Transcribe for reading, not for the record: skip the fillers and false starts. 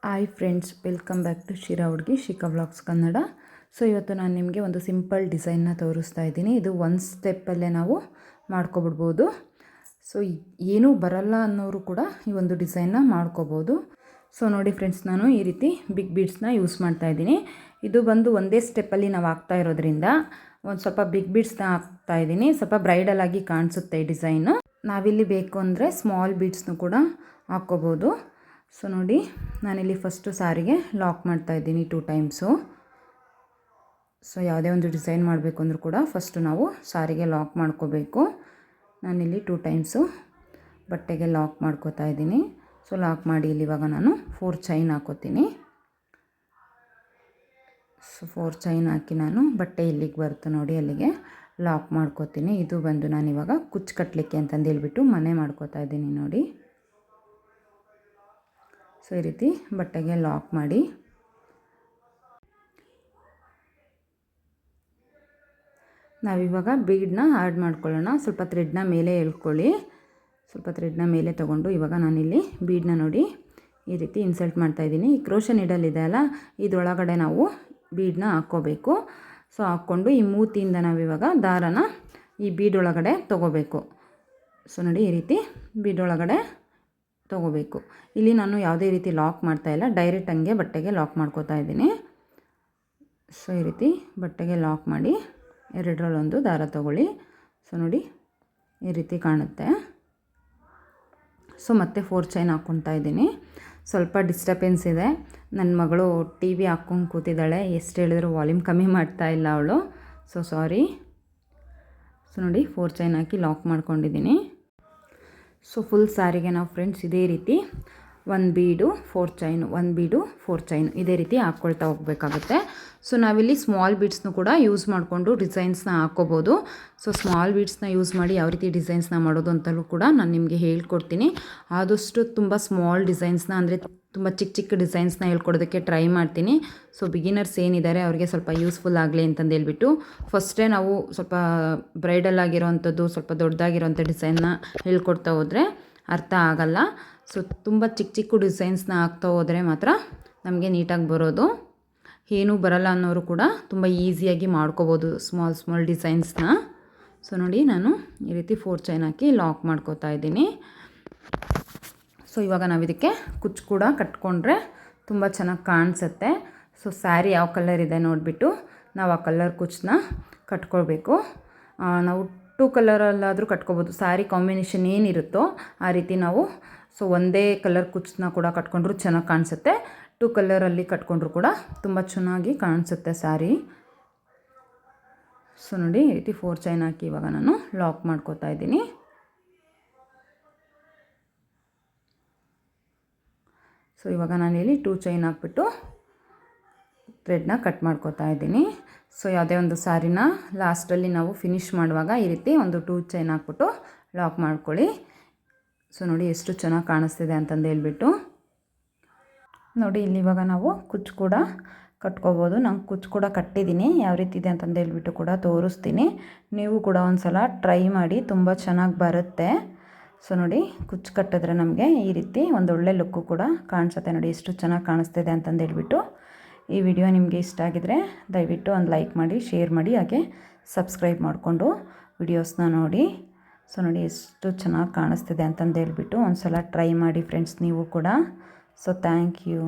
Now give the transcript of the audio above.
Hi friends, welcome back to Shira ಹುಡುಗಿ Shikha vlogs Kannada. So ಇವತ್ತು ನಾನು ನಿಮಗೆ ಒಂದು ಸಿಂಪಲ್ ಡಿಸೈನ್ನ ತೋರಿಸ್ತಾ ಇದ್ದೀನಿ. ಇದು ಒಂದು ಸ್ಟೆಪ್ಪಲ್ಲೇ ನಾವು ಮಾಡ್ಕೊಬಿಡ್ಬೋದು. ಸೊ ಏನೂ ಬರಲ್ಲ ಅನ್ನೋರು ಕೂಡ ಈ ಒಂದು ಡಿಸೈನ್ನ ಮಾಡ್ಕೋಬೋದು. ಸೊ ನೋಡಿ ಫ್ರೆಂಡ್ಸ್, ನಾನು ಈ ರೀತಿ ಬಿಗ್ ಬೀಡ್ಸ್ನ ಯೂಸ್ ಮಾಡ್ತಾ ಇದ್ದೀನಿ. ಇದು ಬಂದು ಒಂದೇ ಸ್ಟೆಪ್ಪಲ್ಲಿ ನಾವು ಹಾಕ್ತಾ ಇರೋದ್ರಿಂದ ಒಂದು ಸ್ವಲ್ಪ ಬಿಗ್ ಬೀಡ್ಸ್ನ ಹಾಕ್ತಾ ಇದ್ದೀನಿ. ಸ್ವಲ್ಪ ಬ್ರೈಡಲ್ ಆಗಿ ಕಾಣಿಸುತ್ತೆ ಈ ಡಿಸೈನು. ನಾವಿಲ್ಲಿ ಬೇಕು ಅಂದರೆ ಸ್ಮಾಲ್ ಬೀಡ್ಸ್ನು ಕೂಡ ಹಾಕ್ಕೋಬೋದು. ಸೊ ನೋಡಿ, ನಾನಿಲ್ಲಿ ಫಸ್ಟು ಸಾರಿಗೆ ಲಾಕ್ ಮಾಡ್ತಾಯಿದ್ದೀನಿ 2 ಟೈಮ್ಸು. ಸೊ ಯಾವುದೇ ಒಂದು ಡಿಸೈನ್ ಮಾಡಬೇಕು ಅಂದರೂ ಕೂಡ ಫಸ್ಟು ನಾವು ಸಾರಿಗೆ ಲಾಕ್ ಮಾಡ್ಕೋಬೇಕು. ನಾನಿಲ್ಲಿ 2 ಟೈಮ್ಸು ಬಟ್ಟೆಗೆ ಲಾಕ್ ಮಾಡ್ಕೋತಾ ಇದ್ದೀನಿ. ಸೊ ಲಾಕ್ ಮಾಡಿ ಇಲ್ಲಿ ಇವಾಗ ನಾನು 4 ಚೈನ್ ಹಾಕೋತೀನಿ. ಸೊ 4 ಚೈನ್ ಹಾಕಿ ನಾನು ಬಟ್ಟೆ ಇಲ್ಲಿಗೆ ಬರುತ್ತೆ ನೋಡಿ, ಅಲ್ಲಿಗೆ ಲಾಕ್ ಮಾಡ್ಕೋತೀನಿ. ಇದು ಬಂದು ನಾನಿವಾಗ ಕುಚ್ಚು ಕಟ್ಟಲಿಕ್ಕೆ ಅಂತಂದು ಹೇಳ್ಬಿಟ್ಟು ಮನೆ ಮಾಡ್ಕೋತಾ ಇದ್ದೀನಿ ನೋಡಿ. ಸೊ ಈ ರೀತಿ ಬಟ್ಟೆಗೆ ಲಾಕ್ ಮಾಡಿ ನಾವಿವಾಗ ಬೀಡನ್ನ ಆ್ಯಡ್ ಮಾಡ್ಕೊಳ್ಳೋಣ. ಸ್ವಲ್ಪ ಥ್ರೆಡ್ನ ಮೇಲೆ ಎಳ್ಕೊಳ್ಳಿ. ಸ್ವಲ್ಪ ಥ್ರೆಡ್ನ ಮೇಲೆ ತೊಗೊಂಡು ಇವಾಗ ನಾನಿಲ್ಲಿ ಬೀಡನ್ನ ನೋಡಿ ಈ ರೀತಿ ಇನ್ಸರ್ಟ್ ಮಾಡ್ತಾಯಿದ್ದೀನಿ. ಈ ಕ್ರೋಶೆ ನೀಡಲ್ ಇದೆ ಅಲ್ಲ, ಇದರೊಳಗಡೆ ನಾವು ಬೀಡನ್ನ ಹಾಕ್ಕೋಬೇಕು. ಸೊ ಹಾಕ್ಕೊಂಡು ಈ ಮೂತಿಯಿಂದ ನಾವಿವಾಗ ದಾರನ ಈ ಬೀಡೊಳಗಡೆ ತೊಗೋಬೇಕು. ಸೊ ನೋಡಿ, ಈ ರೀತಿ ಬೀಡೊಳಗಡೆ ತೊಗೋಬೇಕು. ಇಲ್ಲಿ ನಾನು ಯಾವುದೇ ರೀತಿ ಲಾಕ್ ಮಾಡ್ತಾಯಿಲ್ಲ, ಡೈರೆಕ್ಟ್ ಹಂಗೆ ಬಟ್ಟೆಗೆ ಲಾಕ್ ಮಾಡ್ಕೋತಾ ಇದ್ದೀನಿ. ಸೊ ಈ ರೀತಿ ಬಟ್ಟೆಗೆ ಲಾಕ್ ಮಾಡಿ ಎರಡರಲ್ಲೊಂದು ದಾರ ತೊಗೊಳ್ಳಿ. ಸೊ ನೋಡಿ, ಈ ರೀತಿ ಕಾಣುತ್ತೆ. ಸೊ ಮತ್ತೆ 4 ಚೈನ್ ಹಾಕ್ಕೊತಾ ಇದ್ದೀನಿ. ಸ್ವಲ್ಪ ಡಿಸ್ಟರ್ಬೆನ್ಸ್ ಇದೆ. ನನ್ನ ಮಗಳು ಟಿ ವಿ ಹಾಕ್ಕೊಂಡು ಕೂತಿದ್ದಾಳೆ. ಎಷ್ಟು ಹೇಳಿದ್ರು ವಾಲ್ಯೂಮ್ ಕಮ್ಮಿ ಮಾಡ್ತಾ ಇಲ್ಲ ಅವಳು. So sorry. ಸೊ ನೋಡಿ, 4 ಚೈನ್ ಹಾಕಿ ಲಾಕ್ ಮಾಡ್ಕೊಂಡಿದ್ದೀನಿ. ಸೊ ಫುಲ್ ಸ್ಯಾರಿಗೆ ನಾವು ಫ್ರೆಂಡ್ಸ್ ಇದೇ ರೀತಿ 1 ಬೀಡು 4 ಚೈನು, 1 ಬೀಡು 4 ಚೈನು ಇದೇ ರೀತಿ ಹಾಕ್ಕೊಳ್ತಾ ಹೋಗಬೇಕಾಗುತ್ತೆ. ಸೊ ನಾವಿಲ್ಲಿ ಸ್ಮಾಲ್ ಬೀಡ್ಸ್ನು ಕೂಡ ಯೂಸ್ ಮಾಡಿಕೊಂಡು ಡಿಸೈನ್ಸ್ನ ಹಾಕ್ಕೋಬೋದು. ಸೊ ಸ್ಮಾಲ್ ಬೀಡ್ಸ್ನ ಯೂಸ್ ಮಾಡಿ ಯಾವ ರೀತಿ ಡಿಸೈನ್ಸ್ನ ಮಾಡೋದು ಅಂತಲೂ ಕೂಡ ನಾನು ನಿಮಗೆ ಹೇಳ್ಕೊಡ್ತೀನಿ. ಆದಷ್ಟು ತುಂಬ ಸ್ಮಾಲ್ ಡಿಸೈನ್ಸ್ನ, ಅಂದರೆ ತುಂಬ ಚಿಕ್ಕ ಚಿಕ್ಕ ಡಿಸೈನ್ಸ್ನ ಹೇಳ್ಕೊಡೋದಕ್ಕೆ ಟ್ರೈ ಮಾಡ್ತೀನಿ. ಸೊ ಬಿಗಿನರ್ಸ್ ಏನಿದ್ದಾರೆ ಅವರಿಗೆ ಸ್ವಲ್ಪ ಯೂಸ್ಫುಲ್ ಆಗಲಿ ಅಂತಂದು ಹೇಳ್ಬಿಟ್ಟು ಫಸ್ಟೇ ನಾವು ಸ್ವಲ್ಪ ಬ್ರೈಡಲ್ ಆಗಿರೋವಂಥದ್ದು, ಸ್ವಲ್ಪ ದೊಡ್ಡದಾಗಿರೋವಂಥ ಡಿಸೈನ್ನ ಹೇಳ್ಕೊಡ್ತಾ ಹೋದರೆ ಅರ್ಥ ಆಗಲ್ಲ. ಸೊ ತುಂಬ ಚಿಕ್ಕ ಚಿಕ್ಕ ಡಿಸೈನ್ಸ್ನ ಹಾಕ್ತಾ ಹೋದರೆ ಮಾತ್ರ ನಮಗೆ ನೀಟಾಗಿ ಬರೋದು. ಏನೂ ಬರಲ್ಲ ಅನ್ನೋರು ಕೂಡ ತುಂಬ ಈಸಿಯಾಗಿ ಮಾಡ್ಕೋಬೋದು ಸ್ಮಾಲ್ ಡಿಸೈನ್ಸ್ನ. ಸೊ ನೋಡಿ, ನಾನು ಈ ರೀತಿ 4 ಚೈನ್ ಹಾಕಿ ಲಾಕ್ ಮಾಡ್ಕೋತಾ ಇದ್ದೀನಿ. ಸೊ ಇವಾಗ ನಾವು ಇದಕ್ಕೆ ಕುಚ್ಚು ಕೂಡ ಕಟ್ಕೊಂಡ್ರೆ ತುಂಬ ಚೆನ್ನಾಗಿ ಕಾಣಿಸುತ್ತೆ. ಸೊ ಸ್ಯಾರಿ ಯಾವ ಕಲರ್ ಇದೆ ನೋಡಿಬಿಟ್ಟು ನಾವು ಆ ಕಲರ್ ಕುಚ್ಚನ್ನ ಕಟ್ಕೊಳ್ಬೇಕು. ನಾವು 2 ಕಲರಲ್ಲಾದರೂ ಕಟ್ಕೋಬೋದು. ಸ್ಯಾರಿ ಕಾಂಬಿನೇಷನ್ ಏನಿರುತ್ತೋ ಆ ರೀತಿ ನಾವು ಸೊ ಒಂದೇ ಕಲರ್ ಕುಚ್ಚನ್ನ ಕೂಡ ಕಟ್ಕೊಂಡ್ರೂ ಚೆನ್ನಾಗಿ ಕಾಣಿಸುತ್ತೆ. 2 ಕಲರಲ್ಲಿ ಕಟ್ಕೊಂಡ್ರೂ ಕೂಡ ತುಂಬ ಚೆನ್ನಾಗಿ ಕಾಣಿಸುತ್ತೆ ಸ್ಯಾರಿ. ಸೊ ನೋಡಿ, ಈ ರೀತಿ 4 ಚೈನ್ ಹಾಕಿ ಇವಾಗ ನಾನು ಲಾಕ್ ಮಾಡ್ಕೋತಾ ಇದ್ದೀನಿ. ಸೊ ಇವಾಗ ನಾನಿಲ್ಲಿ 2 ಚೈನ್ ಹಾಕ್ಬಿಟ್ಟು ಥ್ರೆಡ್ನ ಕಟ್ ಮಾಡ್ಕೋತಾ ಇದ್ದೀನಿ. ಸೊ ಯಾವುದೇ ಒಂದು ಸ್ಯಾರಿನ ಲಾಸ್ಟಲ್ಲಿ ನಾವು ಫಿನಿಷ್ ಮಾಡುವಾಗ ಈ ರೀತಿ ಒಂದು 2 ಚೈನ್ ಹಾಕ್ಬಿಟ್ಟು ಲಾಕ್ ಮಾಡ್ಕೊಳ್ಳಿ. ಸೊ ನೋಡಿ ಎಷ್ಟು ಚೆನ್ನಾಗಿ ಕಾಣಿಸ್ತಿದೆ ಅಂತಂದು ಹೇಳ್ಬಿಟ್ಟು ನೋಡಿ, ಇಲ್ಲಿ ಇವಾಗ ನಾವು ಕುಚ್ಚು ಕೂಡ ಕಟ್ಕೋಬೋದು. ನಾನು ಕುಚ್ಚು ಕೂಡ ಕಟ್ಟಿದ್ದೀನಿ, ಯಾವ ರೀತಿ ಇದೆ ಅಂತಂದು ಹೇಳ್ಬಿಟ್ಟು ಕೂಡ ತೋರಿಸ್ತೀನಿ. ನೀವು ಕೂಡ ಒಂದು ಸಲ ಟ್ರೈ ಮಾಡಿ, ತುಂಬ ಚೆನ್ನಾಗಿ ಬರುತ್ತೆ. ಸೊ ನೋಡಿ, ಕುಚ್ಚು ಕಟ್ಟಿದ್ರೆ ನಮಗೆ ಈ ರೀತಿ ಒಂದು ಒಳ್ಳೆ ಲುಕ್ಕು ಕೂಡ ಕಾಣಿಸುತ್ತೆ. ನೋಡಿ ಎಷ್ಟು ಚೆನ್ನಾಗಿ ಕಾಣಿಸ್ತಿದೆ ಅಂತಂದು ಹೇಳ್ಬಿಟ್ಟು. ಈ ವಿಡಿಯೋ ನಿಮಗೆ ಇಷ್ಟ ಆಗಿದರೆ ದಯವಿಟ್ಟು ಒಂದು ಲೈಕ್ ಮಾಡಿ, ಶೇರ್ ಮಾಡಿ, ಹಾಗೆ ಸಬ್ಸ್ಕ್ರೈಬ್ ಮಾಡಿಕೊಂಡು ವಿಡಿಯೋಸ್ನ ನೋಡಿ. ಸೊ ನೋಡಿ ಎಷ್ಟು ಚೆನ್ನಾಗಿ ಕಾಣಿಸ್ತಿದೆ ಅಂತಂದು ಹೇಳ್ಬಿಟ್ಟು ಒಂದು ಸಲ ಟ್ರೈ ಮಾಡಿ ಫ್ರೆಂಡ್ಸ್ ನೀವು ಕೂಡ. So thank you.